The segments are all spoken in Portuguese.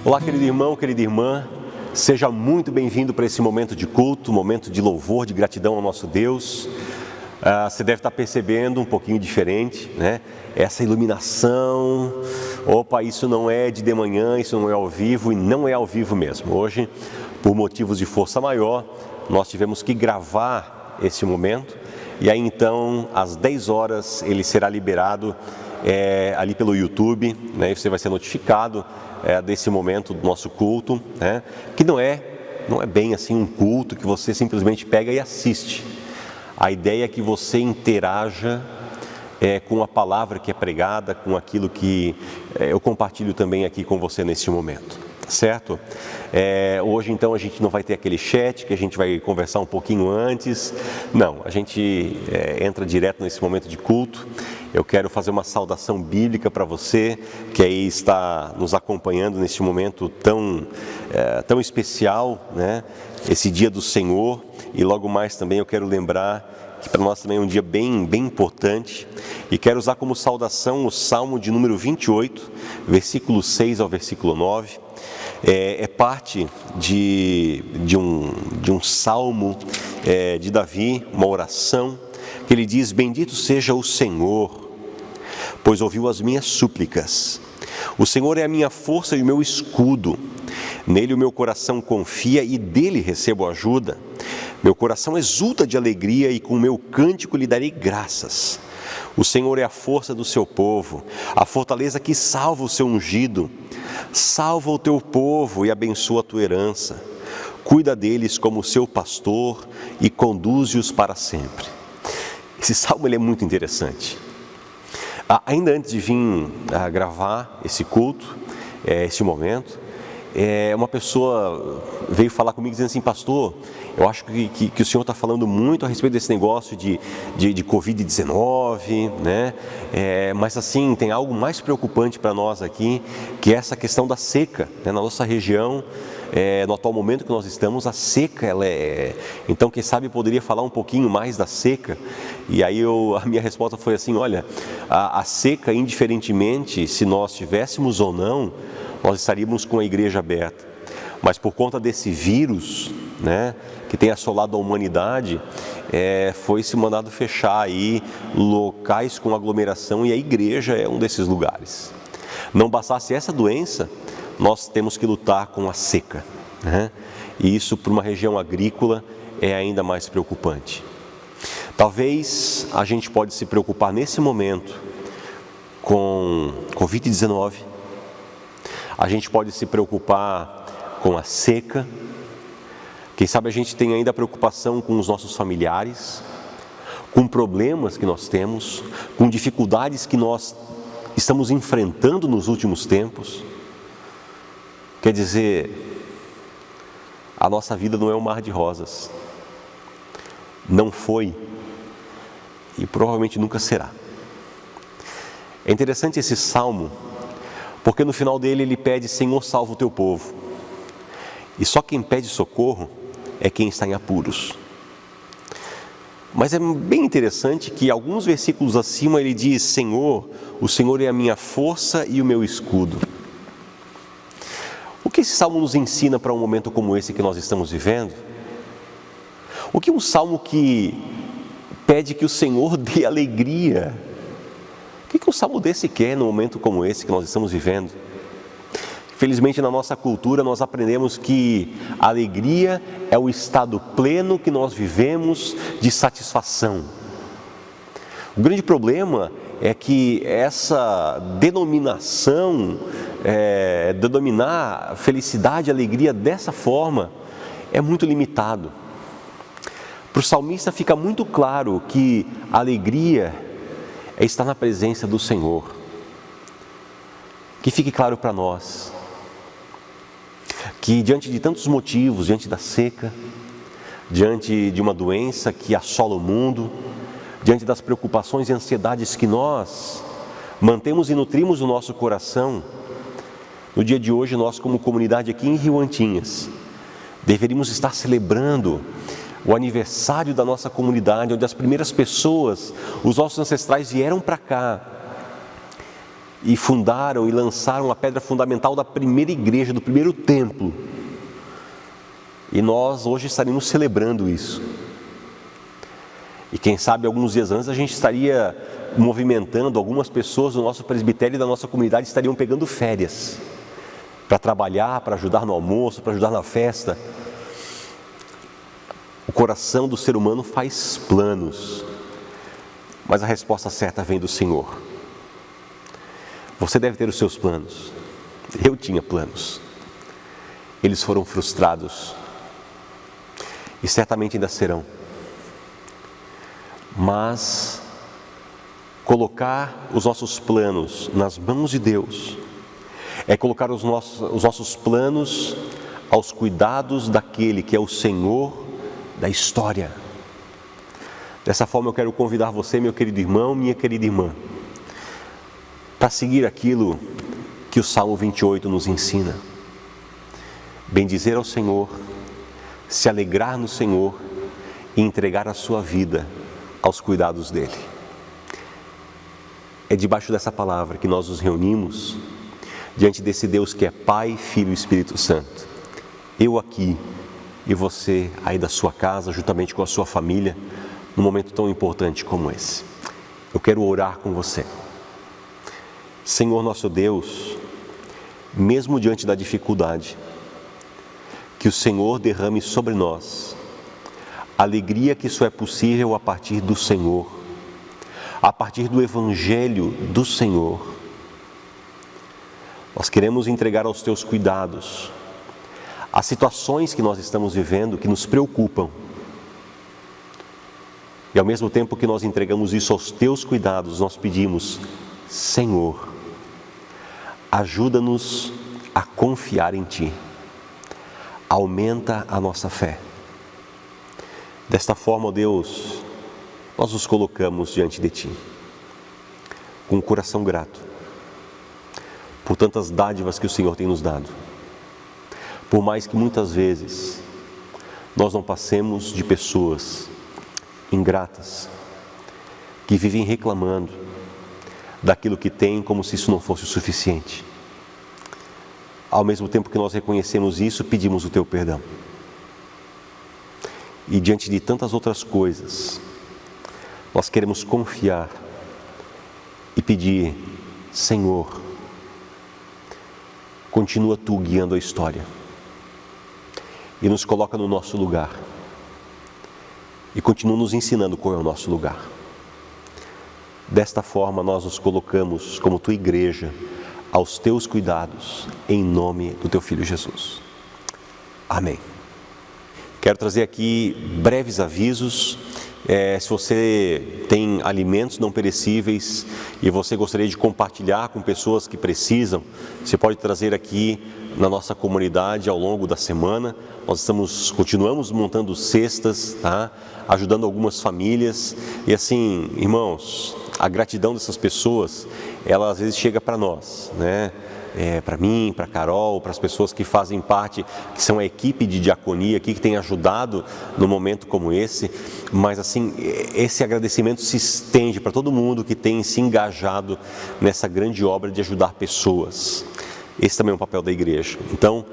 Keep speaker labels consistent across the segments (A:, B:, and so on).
A: Olá, querido irmão, querida irmã, seja muito bem-vindo para esse momento de culto, momento de louvor, de gratidão ao nosso Deus. Você deve estar percebendo um pouquinho diferente, né? Essa iluminação, opa, isso não é de manhã, isso não é ao vivo e não é ao vivo mesmo. Hoje, por motivos de força maior, nós tivemos que gravar esse momento e aí então, às 10 horas, ele será liberado ali pelo YouTube, né? E você vai ser notificado desse momento do nosso culto, né? Que não é bem assim um culto que você simplesmente pega e assiste. A ideia é que você interaja com a palavra que é pregada, com aquilo que eu compartilho também aqui com você nesse momento, certo? Hoje então a gente não vai ter aquele chat que a gente vai conversar um pouquinho antes, não, a gente entra direto nesse momento de culto. Eu quero fazer uma saudação bíblica para você que aí está nos acompanhando neste momento tão especial, né? Esse dia do Senhor. E logo mais também eu quero lembrar que para nós também é um dia bem importante. E quero usar como saudação o Salmo de número 28, versículo 6 ao versículo 9. É parte de um salmo de Davi, uma oração, que ele diz: bendito seja o Senhor, pois ouviu as minhas súplicas. O Senhor é a minha força e o meu escudo. Nele o meu coração confia e dele recebo ajuda. Meu coração exulta de alegria e com o meu cântico lhe darei graças. O Senhor é a força do seu povo, a fortaleza que salva o seu ungido. Salva o teu povo e abençoa a tua herança. Cuida deles como seu pastor e conduze-os para sempre. Esse salmo ele é muito interessante. Ainda antes de vir gravar esse culto, esse momento, uma pessoa veio falar comigo dizendo assim: pastor, eu acho que o senhor está falando muito a respeito desse negócio de Covid-19, né? Mas assim, tem algo mais preocupante para nós aqui, que é essa questão da seca, né? Na nossa região, no atual momento que nós estamos, a seca, então quem sabe poderia falar um pouquinho mais da seca. E aí a minha resposta foi assim: olha, a seca, indiferentemente se nós tivéssemos ou não, nós estaríamos com a igreja aberta, mas por conta desse vírus, né, que tem assolado a humanidade, foi-se mandado fechar aí locais com aglomeração e a igreja é um desses lugares. Não bastasse essa doença, nós temos que lutar com a seca, né? E isso para uma região agrícola é ainda mais preocupante. Talvez a gente pode se preocupar nesse momento com Covid-19, a gente pode se preocupar com a seca, quem sabe a gente tem ainda preocupação com os nossos familiares, com problemas que nós temos, com dificuldades que nós estamos enfrentando nos últimos tempos. Quer dizer, a nossa vida não é um mar de rosas, não foi e provavelmente nunca será. É interessante esse salmo, porque no final dele ele pede: Senhor, salva o teu povo. E só quem pede socorro é quem está em apuros. Mas é bem interessante que alguns versículos acima ele diz: Senhor, o Senhor é a minha força e o meu escudo. O que esse salmo nos ensina para um momento como esse que nós estamos vivendo? O que um salmo que pede que o Senhor dê alegria? O que um salmo desse quer num momento como esse que nós estamos vivendo? Felizmente na nossa cultura nós aprendemos que a alegria é o estado pleno que nós vivemos de satisfação. O grande problema é que essa denominação, denominar felicidade e alegria dessa forma é muito limitado. Para o salmista fica muito claro que a alegria é estar na presença do Senhor. Que fique claro para nós que diante de tantos motivos, diante da seca, diante de uma doença que assola o mundo, diante das preocupações e ansiedades que nós mantemos e nutrimos no nosso coração, no dia de hoje nós como comunidade aqui em Rio Antinhas, deveríamos estar celebrando o aniversário da nossa comunidade, onde as primeiras pessoas, os nossos ancestrais vieram para cá e fundaram e lançaram a pedra fundamental da primeira igreja, do primeiro templo. E nós hoje estaríamos celebrando isso. E quem sabe alguns dias antes a gente estaria movimentando, algumas pessoas do nosso presbitério e da nossa comunidade estariam pegando férias para trabalhar, para ajudar no almoço, para ajudar na festa. O coração do ser humano faz planos, mas a resposta certa vem do Senhor. Você deve ter os seus planos. Eu tinha planos. Eles foram frustrados e certamente ainda serão. Mas colocar os nossos planos nas mãos de Deus é colocar os nossos planos aos cuidados daquele que é o Senhor da história. Dessa forma eu quero convidar você, meu querido irmão, minha querida irmã, para seguir aquilo que o Salmo 28 nos ensina. Bendizer ao Senhor, se alegrar no Senhor e entregar a sua vida aos cuidados dele. É debaixo dessa palavra que nós nos reunimos diante desse Deus que é Pai, Filho e Espírito Santo. Eu aqui e você aí da sua casa, juntamente com a sua família, num momento tão importante como esse. Eu quero orar com você. Senhor nosso Deus, mesmo diante da dificuldade, que o Senhor derrame sobre nós a alegria que isso é possível a partir do Senhor, a partir do Evangelho do Senhor. Nós queremos entregar aos teus cuidados as situações que nós estamos vivendo, que nos preocupam. E ao mesmo tempo que nós entregamos isso aos teus cuidados, nós pedimos: Senhor, ajuda-nos a confiar em Ti. Aumenta a nossa fé. Desta forma, ó Deus, nós nos colocamos diante de Ti, com um coração grato, por tantas dádivas que o Senhor tem nos dado. Por mais que muitas vezes nós não passemos de pessoas ingratas, que vivem reclamando daquilo que têm como se isso não fosse o suficiente. Ao mesmo tempo que nós reconhecemos isso, pedimos o Teu perdão. E diante de tantas outras coisas, nós queremos confiar e pedir: Senhor, continua Tu guiando a história e nos coloca no nosso lugar e continua nos ensinando qual é o nosso lugar. Desta forma nós nos colocamos como Tua igreja aos Teus cuidados, em nome do Teu Filho Jesus. Amém. Quero trazer aqui breves avisos. Se você tem alimentos não perecíveis e você gostaria de compartilhar com pessoas que precisam, você pode trazer aqui na nossa comunidade ao longo da semana. Nós continuamos montando cestas, tá? Ajudando algumas famílias. E assim, irmãos, a gratidão dessas pessoas, ela às vezes chega para nós, né? Para mim, para a Carol, para as pessoas que fazem parte, que são a equipe de diaconia aqui, que tem ajudado no momento como esse. Mas assim, esse agradecimento se estende para todo mundo que tem se engajado nessa grande obra de ajudar pessoas. Esse também é um papel da igreja. Então,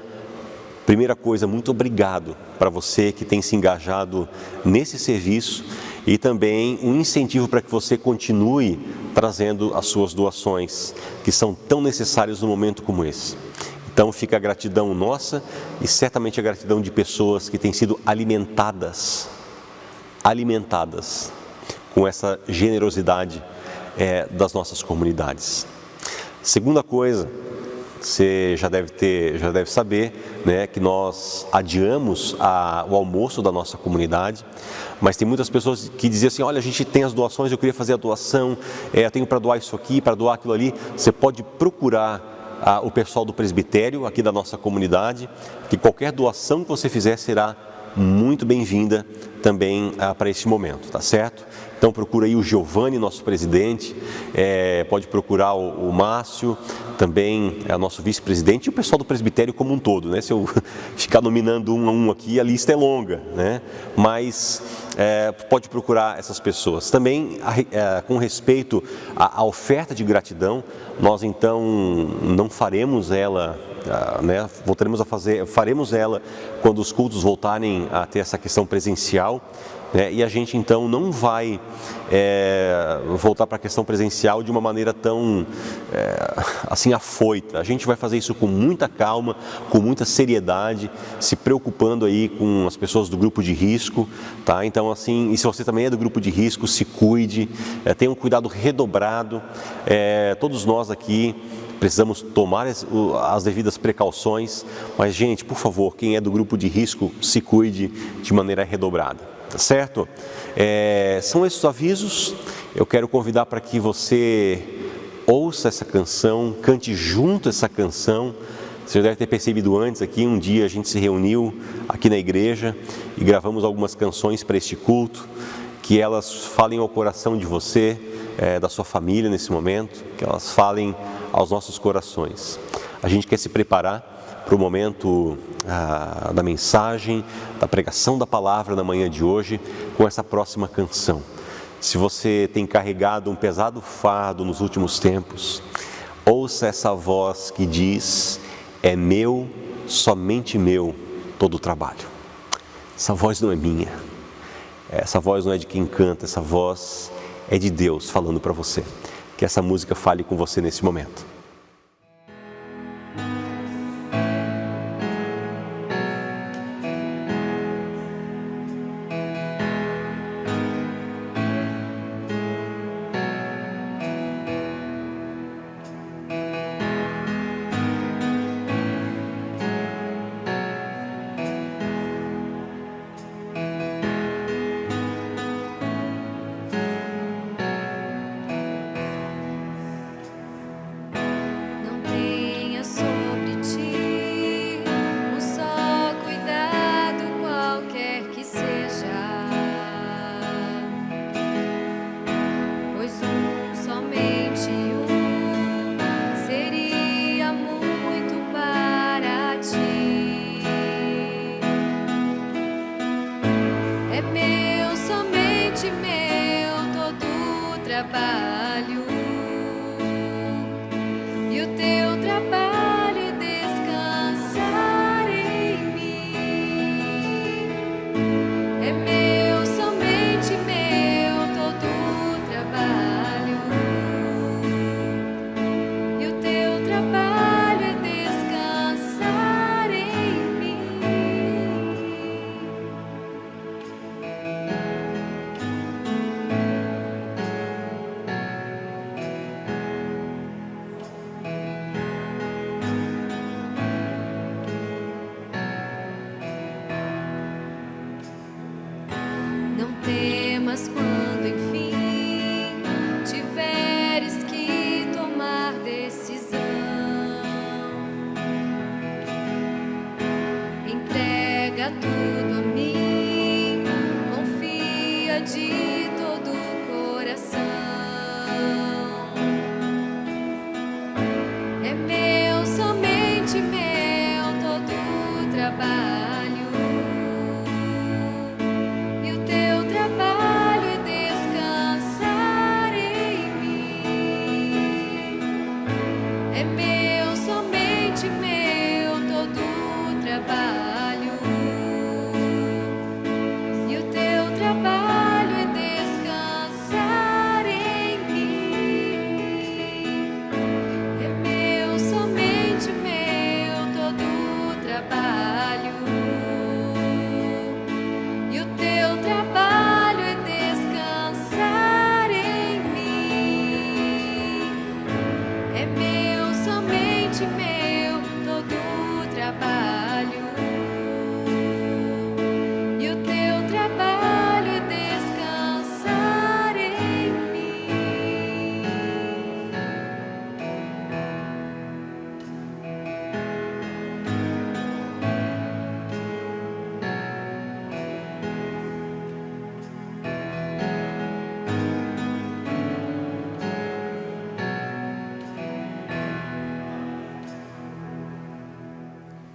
A: primeira coisa, muito obrigado para você que tem se engajado nesse serviço e também um incentivo para que você continue trazendo as suas doações, que são tão necessárias num momento como esse. Então fica a gratidão nossa e certamente a gratidão de pessoas que têm sido alimentadas com essa generosidade das nossas comunidades. Segunda coisa, você já deve saber, né, que nós adiamos o almoço da nossa comunidade, mas tem muitas pessoas que diziam assim: olha, a gente tem as doações, eu queria fazer a doação, eu tenho para doar isso aqui, para doar aquilo ali. Você pode procurar o pessoal do presbitério aqui da nossa comunidade, que qualquer doação que você fizer será muito bem-vinda também para este momento, tá certo? Então procura aí o Giovanni, nosso presidente, pode procurar o Márcio, também é o nosso vice-presidente e o pessoal do presbitério como um todo, né? Se eu ficar nominando um a um aqui, a lista é longa, né? Mas pode procurar essas pessoas. Também, com respeito à oferta de gratidão, nós então não faremos ela, né? Faremos ela quando os cultos voltarem a ter essa questão presencial. E a gente então não vai voltar para a questão presencial de uma maneira tão assim afoita. A gente vai fazer isso com muita calma, com muita seriedade, se preocupando aí com as pessoas do grupo de risco, tá? Então assim, e se você também é do grupo de risco, se cuide, tenha um cuidado redobrado. Todos nós aqui precisamos tomar as devidas precauções, mas gente, por favor, quem é do grupo de risco, se cuide de maneira redobrada. Tá certo? São esses os avisos. Eu quero convidar para que você ouça essa canção, cante junto essa canção. Você já deve ter percebido antes aqui, um dia a gente se reuniu aqui na igreja e gravamos algumas canções para este culto, que elas falem ao coração de você, da sua família nesse momento, que elas falem aos nossos corações. A gente quer se preparar para o momento da mensagem, da pregação da palavra na manhã de hoje, com essa próxima canção. Se você tem carregado um pesado fardo nos últimos tempos, ouça essa voz que diz: é meu, somente meu, todo o trabalho. Essa voz não é minha, essa voz não é de quem canta, essa voz é de Deus falando para você. Que essa música fale com você nesse momento.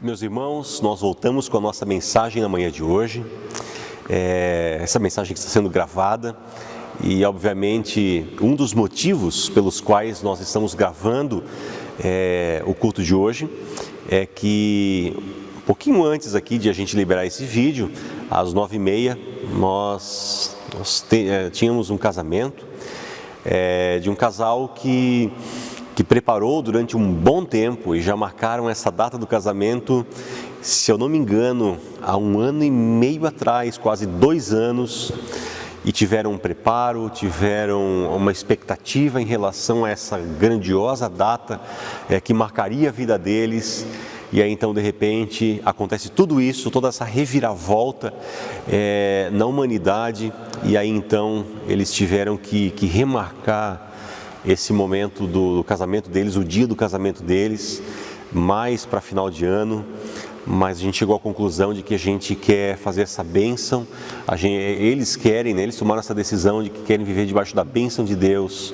A: Meus irmãos, nós voltamos com a nossa mensagem na manhã de hoje. Essa mensagem que está sendo gravada e, obviamente, um dos motivos pelos quais nós estamos gravando o culto de hoje é que, um pouquinho antes aqui de a gente liberar esse vídeo, às 9h30, nós tínhamos um casamento de um casal que preparou durante um bom tempo e já marcaram essa data do casamento, se eu não me engano, há 1 ano e meio atrás, quase 2 anos, e tiveram um preparo, tiveram uma expectativa em relação a essa grandiosa data que marcaria a vida deles. E aí então, de repente, acontece tudo isso, toda essa reviravolta na humanidade, e aí então eles tiveram que remarcar esse momento do casamento deles, o dia do casamento deles, mais para final de ano. Mas a gente chegou à conclusão de que a gente quer fazer essa bênção, eles querem, né, eles tomaram essa decisão de que querem viver debaixo da bênção de Deus,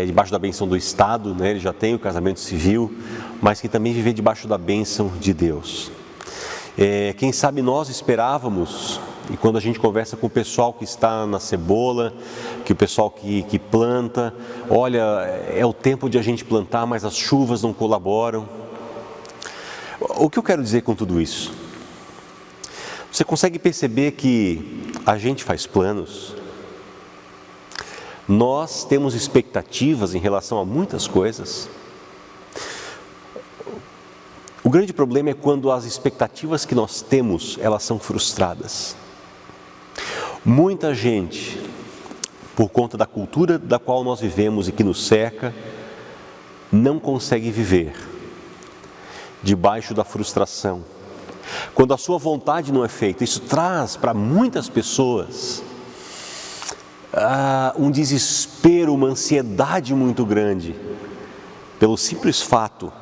A: debaixo da bênção do Estado, né, eles já têm o casamento civil, mas que também viver debaixo da bênção de Deus. Quem sabe nós esperávamos, e quando a gente conversa com o pessoal que está na cebola, que o pessoal que planta, olha, é o tempo de a gente plantar, mas as chuvas não colaboram. O que eu quero dizer com tudo isso? Você consegue perceber que a gente faz planos, nós temos expectativas em relação a muitas coisas. O grande problema é quando as expectativas que nós temos, elas são frustradas. Muita gente, por conta da cultura da qual nós vivemos e que nos cerca, não consegue viver debaixo da frustração. Quando a sua vontade não é feita, isso traz para muitas pessoas um desespero, uma ansiedade muito grande, pelo simples fato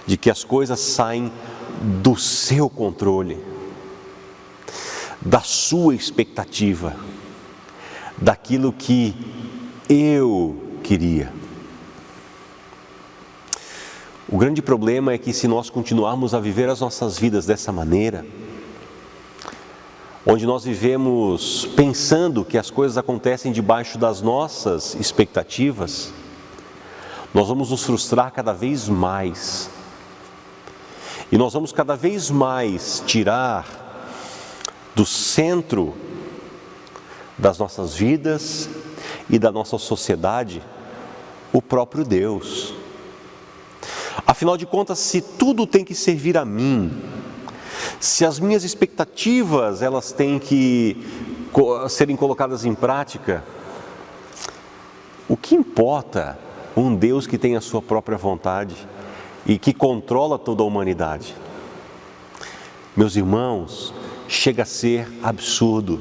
A: de que as coisas saem do seu controle, da sua expectativa, daquilo que eu queria. O grande problema é que se nós continuarmos a viver as nossas vidas dessa maneira, onde nós vivemos pensando que as coisas acontecem debaixo das nossas expectativas, nós vamos nos frustrar cada vez mais. E nós vamos cada vez mais tirar do centro das nossas vidas e da nossa sociedade o próprio Deus. Afinal de contas, se tudo tem que servir a mim, se as minhas expectativas elas têm que serem colocadas em prática, o que importa um Deus que tem a sua própria vontade e que controla toda a humanidade? Meus irmãos, chega a ser absurdo,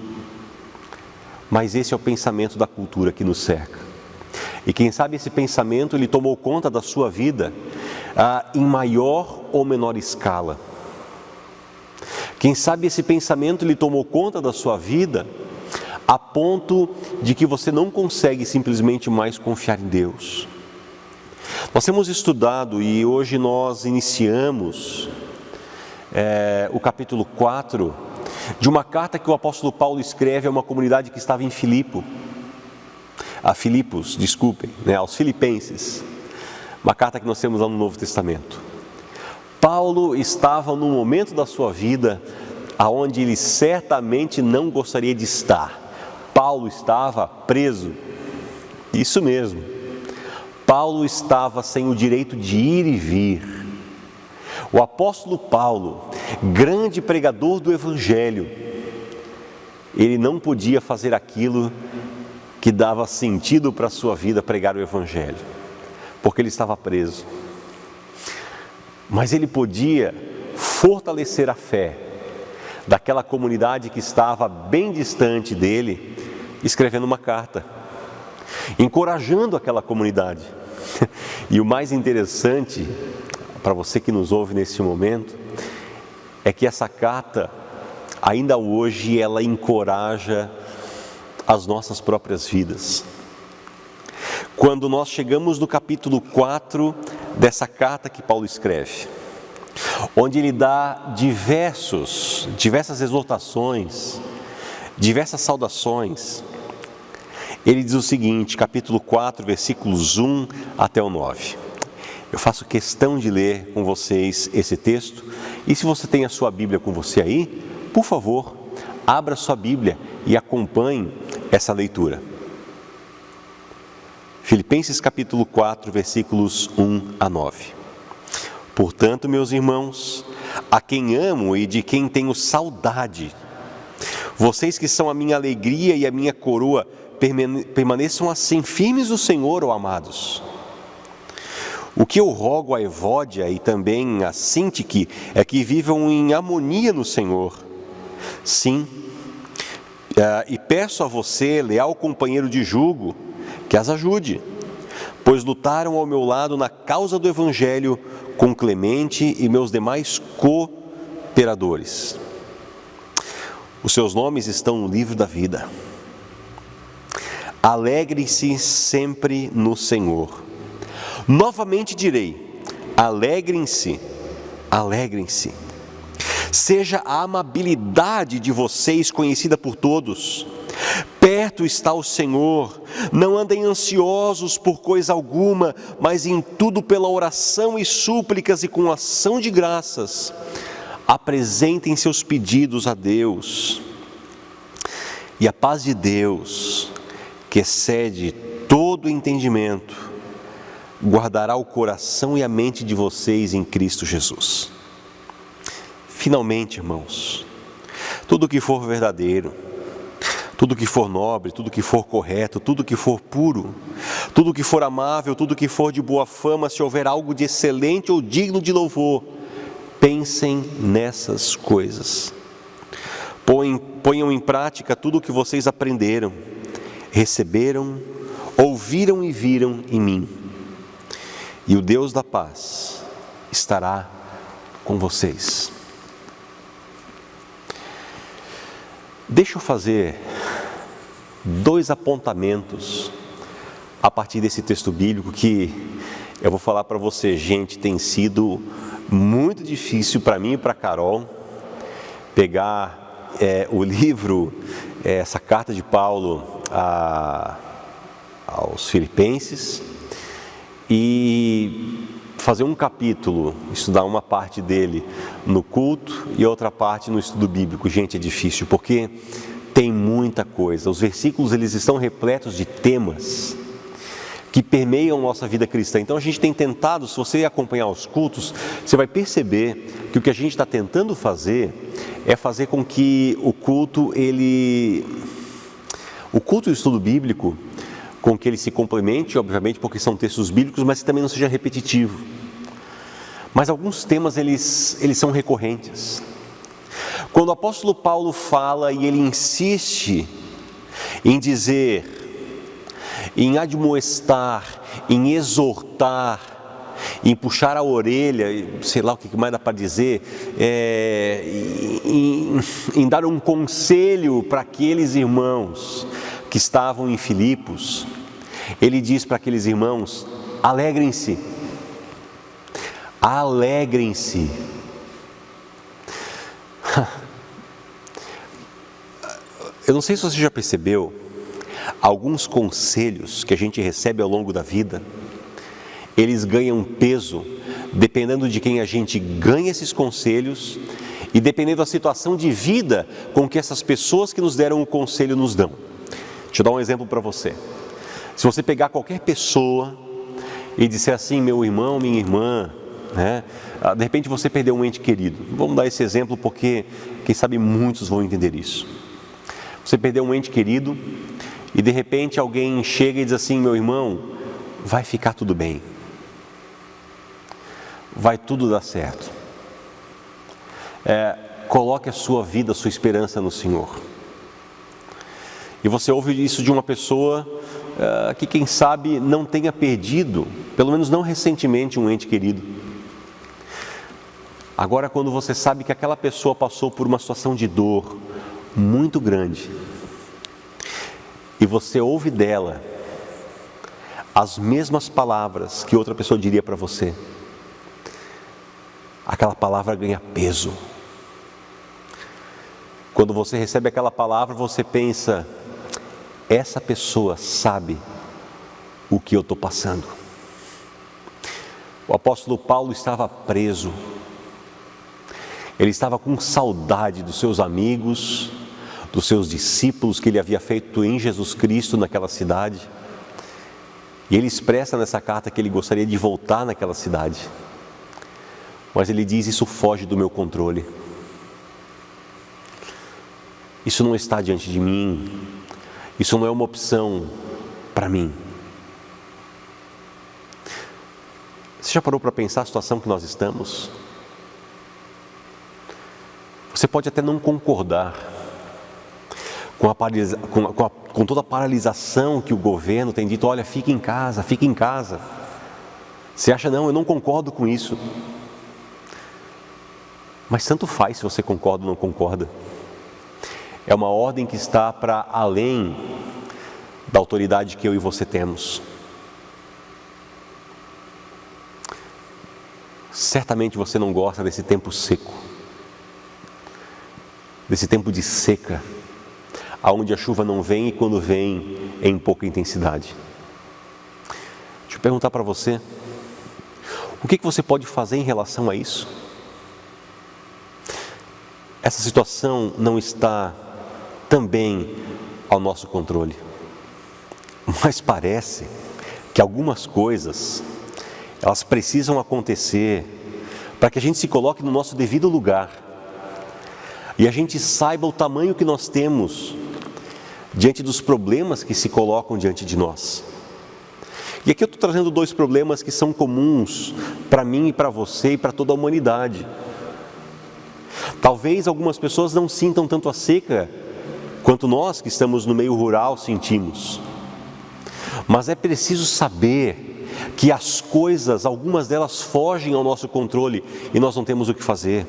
A: mas esse é o pensamento da cultura que nos cerca. E quem sabe esse pensamento ele tomou conta da sua vida em maior ou menor escala. Quem sabe esse pensamento ele tomou conta da sua vida a ponto de que você não consegue simplesmente mais confiar em Deus. Nós temos estudado e hoje nós iniciamos o capítulo 4 de uma carta que o apóstolo Paulo escreve a uma comunidade que estava em Filipos, aos Filipenses, uma carta que nós temos lá no Novo Testamento. Paulo estava num momento da sua vida aonde ele certamente não gostaria de estar. Paulo estava preso, isso mesmo. Paulo estava sem o direito de ir e vir. O apóstolo Paulo, grande pregador do Evangelho, ele não podia fazer aquilo que dava sentido para a sua vida, pregar o Evangelho, porque ele estava preso. Mas ele podia fortalecer a fé daquela comunidade que estava bem distante dele, escrevendo uma carta, encorajando aquela comunidade. E o mais interessante, para você que nos ouve nesse momento, é que essa carta, ainda hoje, ela encoraja as nossas próprias vidas. Quando nós chegamos no capítulo 4 dessa carta que Paulo escreve, onde ele dá diversas exortações, diversas saudações. Ele diz o seguinte, capítulo 4, versículos 1 até o 9. Eu faço questão de ler com vocês esse texto, e se você tem a sua Bíblia com você aí, por favor, abra sua Bíblia e acompanhe essa leitura. Filipenses capítulo 4, versículos 1 a 9. Portanto, meus irmãos, a quem amo e de quem tenho saudade, vocês que são a minha alegria e a minha coroa, permaneçam assim firmes no Senhor, ó amados. O que eu rogo a Evódia e também a Sintique é que vivam em harmonia no Senhor. Sim, e peço a você, leal companheiro de jugo, que as ajude, pois lutaram ao meu lado na causa do Evangelho com Clemente e meus demais cooperadores. Os seus nomes estão no livro da vida. Alegrem-se sempre no Senhor. Novamente direi, alegrem-se, alegrem-se. Seja a amabilidade de vocês conhecida por todos. Perto está o Senhor. Não andem ansiosos por coisa alguma, mas em tudo pela oração e súplicas e com ação de graças, apresentem seus pedidos a Deus. E a paz de Deus, que excede todo entendimento, guardará o coração e a mente de vocês em Cristo Jesus. Finalmente, irmãos, tudo que for verdadeiro, tudo que for nobre, tudo que for correto, tudo que for puro, tudo que for amável, tudo que for de boa fama, se houver algo de excelente ou digno de louvor, pensem nessas coisas. Ponham em prática tudo o que vocês aprenderam, receberam, ouviram e viram em mim. E o Deus da paz estará com vocês. Deixa eu fazer 2 apontamentos a partir desse texto bíblico que eu vou falar para você, gente, tem sido muito difícil para mim e para a Carol pegar o livro, essa carta de Paulo aos Filipenses e fazer um capítulo, estudar uma parte dele no culto e outra parte no estudo bíblico. Gente, é difícil porque tem muita coisa. Os versículos, eles estão repletos de temas que permeiam nossa vida cristã. Então a gente tem tentado, se você acompanhar os cultos, você vai perceber que o que a gente está tentando fazer é fazer com que o culto e o estudo bíblico, com que ele se complemente, obviamente, porque são textos bíblicos, mas que também não seja repetitivo. Mas alguns temas, eles são recorrentes. Quando o apóstolo Paulo fala e ele insiste em dizer, em admoestar, em exortar, em puxar a orelha, sei lá o que mais dá para dizer, em dar um conselho para aqueles irmãos que estavam em Filipos, ele diz para aqueles irmãos, alegrem-se, alegrem-se. Eu não sei se você já percebeu, alguns conselhos que a gente recebe ao longo da vida, eles ganham peso dependendo de quem a gente ganha esses conselhos e dependendo da situação de vida com que essas pessoas que nos deram o conselho nos dão. Deixa eu dar um exemplo para você. Se você pegar qualquer pessoa e disser assim, meu irmão, minha irmã, né? De repente você perdeu um ente querido. Vamos dar esse exemplo porque, quem sabe, muitos vão entender isso. Você perdeu um ente querido e de repente alguém chega e diz assim, meu irmão, vai ficar tudo bem. Vai tudo dar certo. Coloque a sua vida, a sua esperança no Senhor. E você ouve isso de uma pessoa que, quem sabe, não tenha perdido, pelo menos não recentemente, um ente querido. Agora, quando você sabe que aquela pessoa passou por uma situação de dor muito grande, e você ouve dela as mesmas palavras que outra pessoa diria para você, aquela palavra ganha peso. Quando você recebe aquela palavra, você pensa, essa pessoa sabe o que eu estou passando. O apóstolo Paulo estava preso. Ele estava com saudade dos seus amigos, dos seus discípulos que ele havia feito em Jesus Cristo naquela cidade. E ele expressa nessa carta que ele gostaria de voltar naquela cidade. Mas ele diz, isso foge do meu controle. Isso não está diante de mim. Isso não é uma opção para mim. Você já parou para pensar a situação que nós estamos? Você pode até não concordar com toda a paralisação que o governo tem dito, olha, fique em casa, fique em casa. Você acha, não, eu não concordo com isso. Mas tanto faz se você concorda ou não concorda. É uma ordem que está para além da autoridade que eu e você temos. Certamente você não gosta desse tempo seco, desse tempo de seca, aonde a chuva não vem e quando vem é em pouca intensidade. Deixa eu perguntar para você, o que você pode fazer em relação a isso? Essa situação não está também ao nosso controle, mas parece que algumas coisas, elas precisam acontecer para que a gente se coloque no nosso devido lugar e a gente saiba o tamanho que nós temos diante dos problemas que se colocam diante de nós. E aqui eu estou trazendo dois problemas que são comuns para mim e para você e para toda a humanidade. Talvez algumas pessoas não sintam tanto a seca quanto nós que estamos no meio rural sentimos. Mas é preciso saber que as coisas, algumas delas fogem ao nosso controle e nós não temos o que fazer.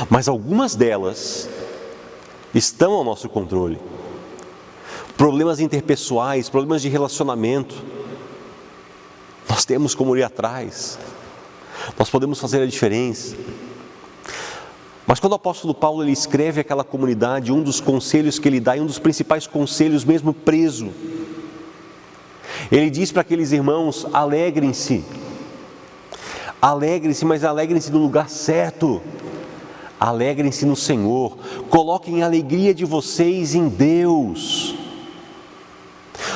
A: Mas algumas delas estão ao nosso controle. Problemas interpessoais, problemas de relacionamento. Nós temos como ir atrás. Nós podemos fazer a diferença. Mas quando o apóstolo Paulo ele escreve àquela comunidade, um dos conselhos que ele dá, e um dos principais conselhos mesmo preso, ele diz para aqueles irmãos, alegrem-se, mas alegrem-se no lugar certo, alegrem-se no Senhor, coloquem a alegria de vocês em Deus,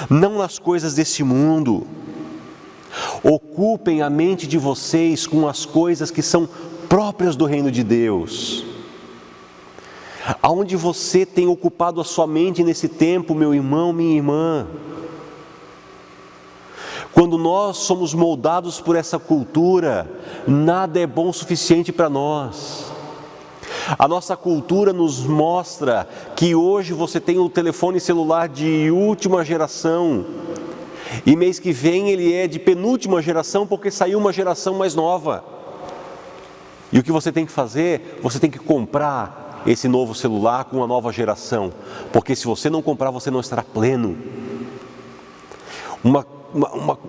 A: não nas coisas deste mundo, ocupem a mente de vocês com as coisas que são próprias do reino de Deus. Aonde você tem ocupado a sua mente nesse tempo, meu irmão, minha irmã? Quando nós somos moldados por essa cultura, nada é bom o suficiente para nós. A nossa cultura nos mostra que hoje você tem um telefone celular de última geração e mês que vem ele é de penúltima geração porque saiu uma geração mais nova. E o que você tem que fazer? Você tem que comprar esse novo celular com a nova geração, porque se você não comprar, você não estará pleno.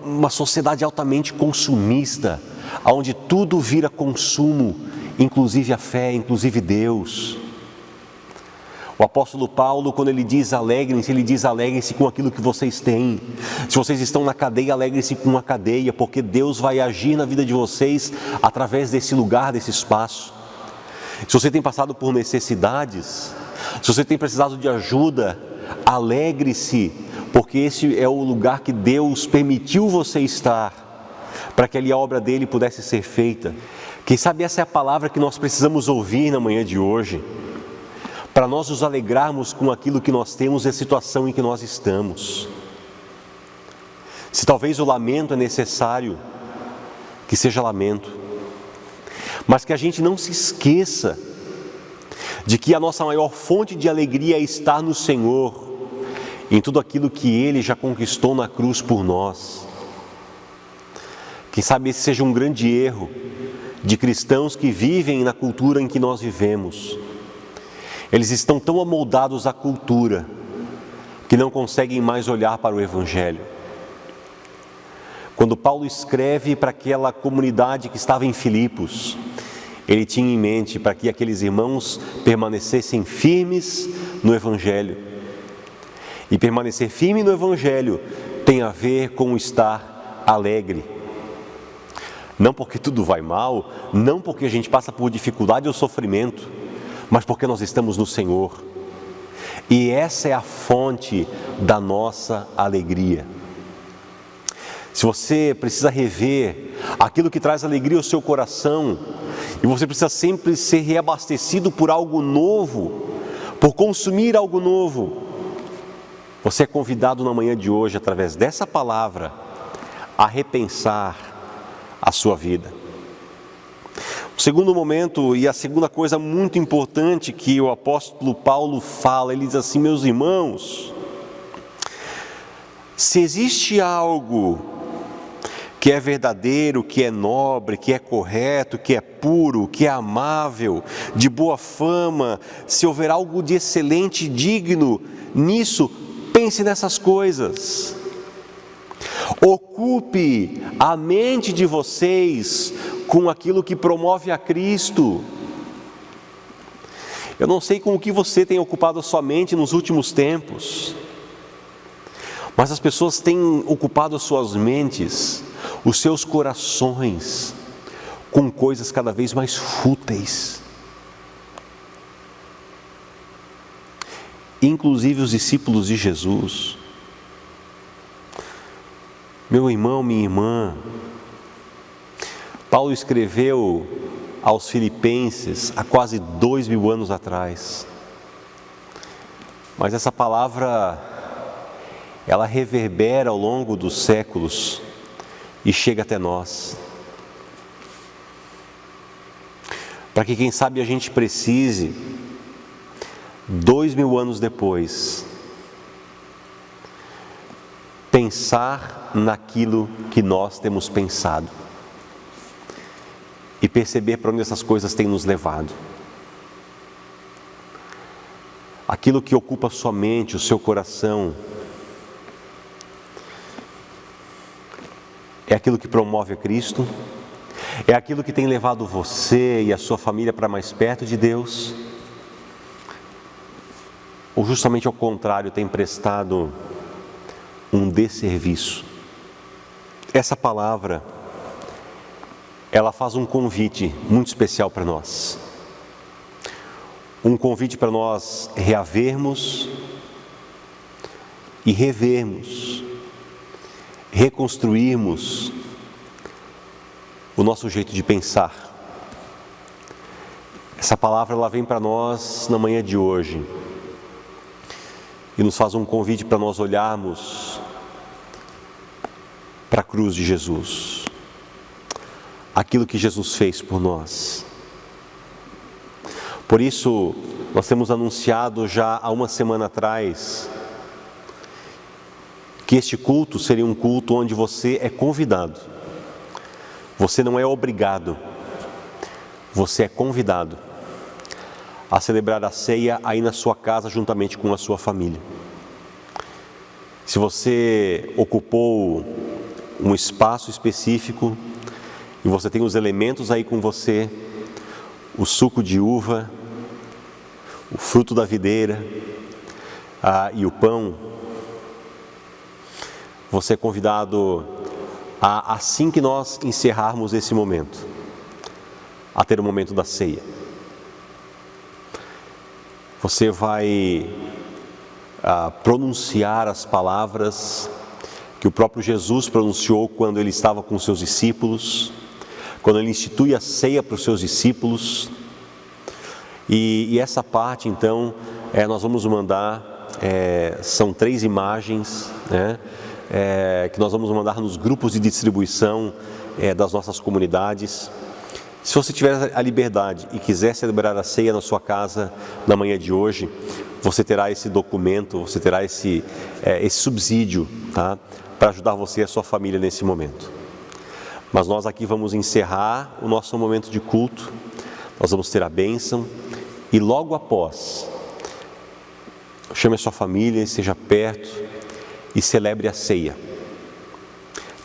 A: Uma sociedade altamente consumista, onde tudo vira consumo, inclusive a fé, inclusive Deus. O apóstolo Paulo, quando ele diz alegrem-se, ele diz alegrem-se com aquilo que vocês têm. Se vocês estão na cadeia, alegrem-se com a cadeia, porque Deus vai agir na vida de vocês através desse lugar, desse espaço. Se você tem passado por necessidades, se você tem precisado de ajuda, alegre-se, porque esse é o lugar que Deus permitiu você estar, para que ali a obra dele pudesse ser feita. Quem sabe essa é a palavra que nós precisamos ouvir na manhã de hoje, para nós nos alegrarmos com aquilo que nós temos e a situação em que nós estamos. Se talvez o lamento é necessário, que seja lamento, mas que a gente não se esqueça de que a nossa maior fonte de alegria é estar no Senhor, em tudo aquilo que Ele já conquistou na cruz por nós. Quem sabe esse seja um grande erro de cristãos que vivem na cultura em que nós vivemos. Eles estão tão amoldados à cultura que não conseguem mais olhar para o Evangelho. Quando Paulo escreve para aquela comunidade que estava em Filipos, Ele tinha em mente para que aqueles irmãos permanecessem firmes no Evangelho. E permanecer firme no Evangelho tem a ver com estar alegre. Não porque tudo vai mal, não porque a gente passa por dificuldade ou sofrimento, mas porque nós estamos no Senhor. E essa é a fonte da nossa alegria. Se você precisa rever aquilo que traz alegria ao seu coração, e você precisa sempre ser reabastecido por algo novo, por consumir algo novo, você é convidado na manhã de hoje, através dessa palavra, a repensar a sua vida. O segundo momento e a segunda coisa muito importante que o apóstolo Paulo fala, ele diz assim: meus irmãos, se existe algo que é verdadeiro, que é nobre, que é correto, que é puro, que é amável, de boa fama, se houver algo de excelente e digno, nisso, pense nessas coisas. Ocupe a mente de vocês com aquilo que promove a Cristo. Eu não sei com o que você tem ocupado a sua mente nos últimos tempos, mas as pessoas têm ocupado as suas mentes, os seus corações, com coisas cada vez mais fúteis. Inclusive os discípulos de Jesus. Meu irmão, minha irmã, Paulo escreveu aos Filipenses há quase 2000 anos atrás. Mas essa palavra, ela reverbera ao longo dos séculos e chega até nós. Para que, quem sabe, a gente precise, 2000 anos depois, pensar naquilo que nós temos pensado e perceber para onde essas coisas têm nos levado. Aquilo que ocupa a sua mente, o seu coração, é aquilo que promove a Cristo? É aquilo que tem levado você e a sua família para mais perto de Deus? Ou justamente ao contrário, tem prestado um desserviço? Essa palavra, ela faz um convite muito especial para nós. Um convite para nós reavermos e revermos, reconstruirmos o nosso jeito de pensar. Essa palavra, ela vem para nós na manhã de hoje e nos faz um convite para nós olharmos para a cruz de Jesus, aquilo que Jesus fez por nós. Por isso, nós temos anunciado já há uma semana atrás que este culto seria um culto onde você é convidado. Você não é obrigado, você é convidado a celebrar a ceia aí na sua casa juntamente com a sua família. Se você ocupou um espaço específico e você tem os elementos aí com você, o suco de uva, o fruto da videira e o pão, você é convidado a, assim que nós encerrarmos esse momento, a ter o momento da ceia. Você vai pronunciar as palavras que o próprio Jesus pronunciou quando ele estava com os seus discípulos, quando ele institui a ceia para os seus discípulos. E essa parte, então, nós vamos mandar, são 3 imagens, né, que nós vamos mandar nos grupos de distribuição das nossas comunidades. Se você tiver a liberdade e quiser celebrar a ceia na sua casa na manhã de hoje, você terá esse documento, você terá esse subsídio, tá, para ajudar você e a sua família nesse momento. Mas nós aqui vamos encerrar o nosso momento de culto, nós vamos ter a bênção e logo após, chame a sua família, esteja perto e celebre a ceia.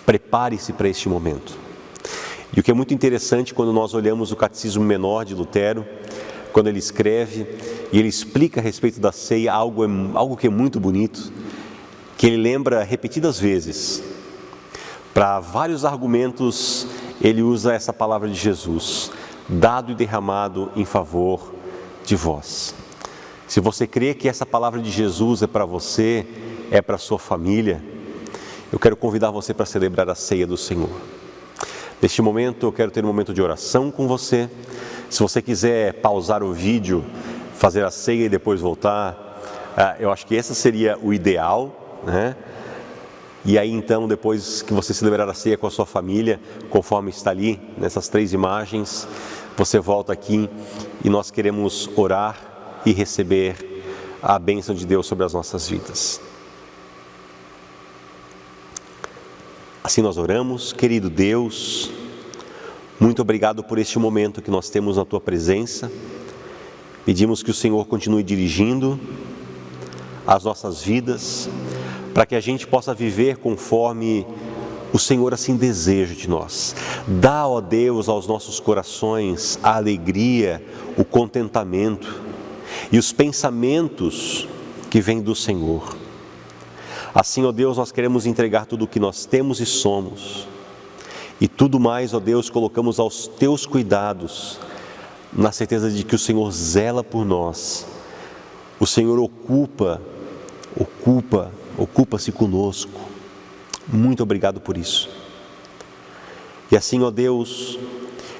A: Prepare-se para este momento. E o que é muito interessante quando nós olhamos o Catecismo Menor de Lutero, quando ele escreve e ele explica a respeito da ceia, algo que é muito bonito, que ele lembra repetidas vezes. Para vários argumentos, ele usa essa palavra de Jesus: dado e derramado em favor de vós. Se você crê que essa palavra de Jesus é para você, é para a sua família, eu quero convidar você para celebrar a ceia do Senhor. Neste momento, eu quero ter um momento de oração com você. Se você quiser pausar o vídeo, fazer a ceia e depois voltar, eu acho que esse seria o ideal, né? E aí então, depois que você celebrar a ceia com a sua família, conforme está ali nessas 3 imagens, você volta aqui e nós queremos orar e receber a bênção de Deus sobre as nossas vidas. Assim nós oramos. Querido Deus, muito obrigado por este momento que nós temos na Tua presença. Pedimos que o Senhor continue dirigindo as nossas vidas, para que a gente possa viver conforme o Senhor assim deseja de nós. Dá, ó Deus, aos nossos corações a alegria, o contentamento e os pensamentos que vêm do Senhor. Assim, ó Deus, nós queremos entregar tudo o que nós temos e somos, e tudo mais, ó Deus, colocamos aos Teus cuidados, na certeza de que o Senhor zela por nós. O Senhor ocupa-se conosco. Muito obrigado por isso. E assim, ó Deus,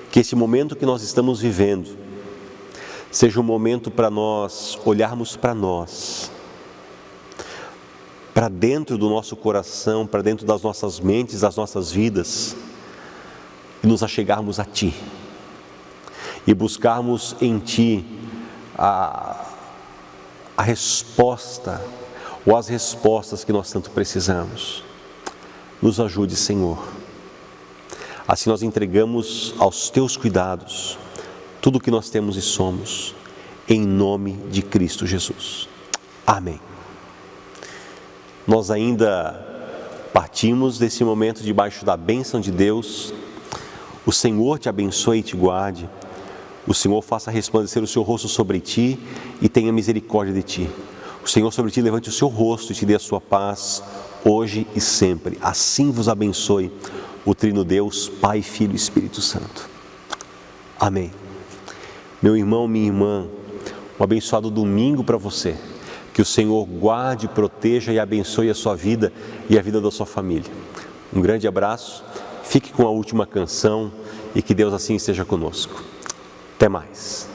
A: que esse momento que nós estamos vivendo seja um momento para nós olharmos para nós, para dentro do nosso coração, para dentro das nossas mentes, das nossas vidas, e nos achegarmos a Ti e buscarmos em Ti a resposta ou as respostas que nós tanto precisamos. Nos ajude, Senhor. Assim nós entregamos aos Teus cuidados tudo o que nós temos e somos, em nome de Cristo Jesus. Amém. Nós ainda partimos desse momento debaixo da bênção de Deus. O Senhor te abençoe e te guarde. O Senhor faça resplandecer o seu rosto sobre ti e tenha misericórdia de ti. O Senhor sobre ti levante o seu rosto e te dê a sua paz, hoje e sempre. Assim vos abençoe o Trino Deus, Pai, Filho e Espírito Santo. Amém. Meu irmão, minha irmã, um abençoado domingo para você. Que o Senhor guarde, proteja e abençoe a sua vida e a vida da sua família. Um grande abraço, fique com a última canção e que Deus assim esteja conosco. Até mais.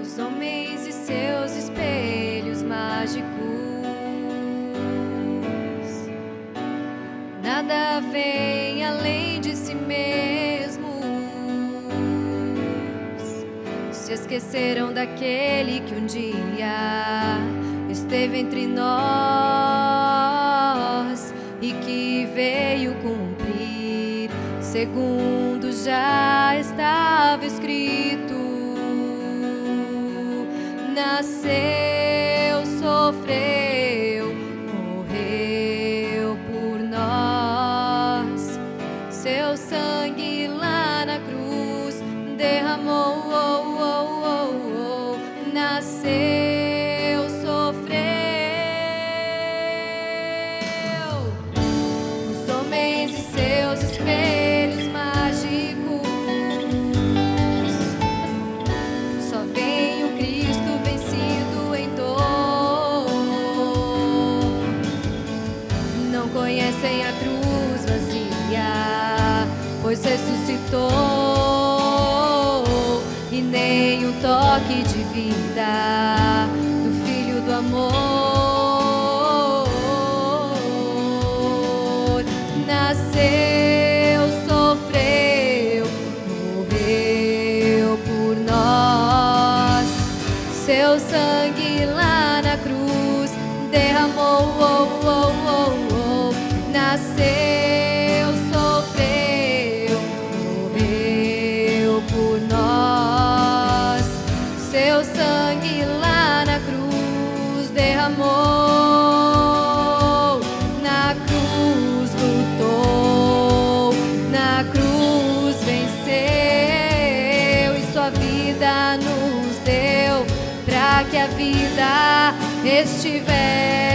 B: Os homens e seus espelhos mágicos, nada vem além de si mesmos. Se esqueceram daquele que um dia esteve entre nós e que veio cumprir segundo já estava escrito. Nasceu, sofreu, morreu por nós. Seu sangue lá na cruz derramou. Nasceu, sofreu. Os homens e seus espelhos mágicos, só vem o Cristo vencido em dor. Não conhecem a cruz vazia, pois ressuscitou, e nem o toque de vida do Filho do amor. Nasceu, sofreu, seu sangue lá na cruz derramou, nasceu, sofreu, morreu por nós. Seu sangue lá na cruz derramou, na cruz lutou, na cruz venceu e sua vida nos deu, para que a vida estivesse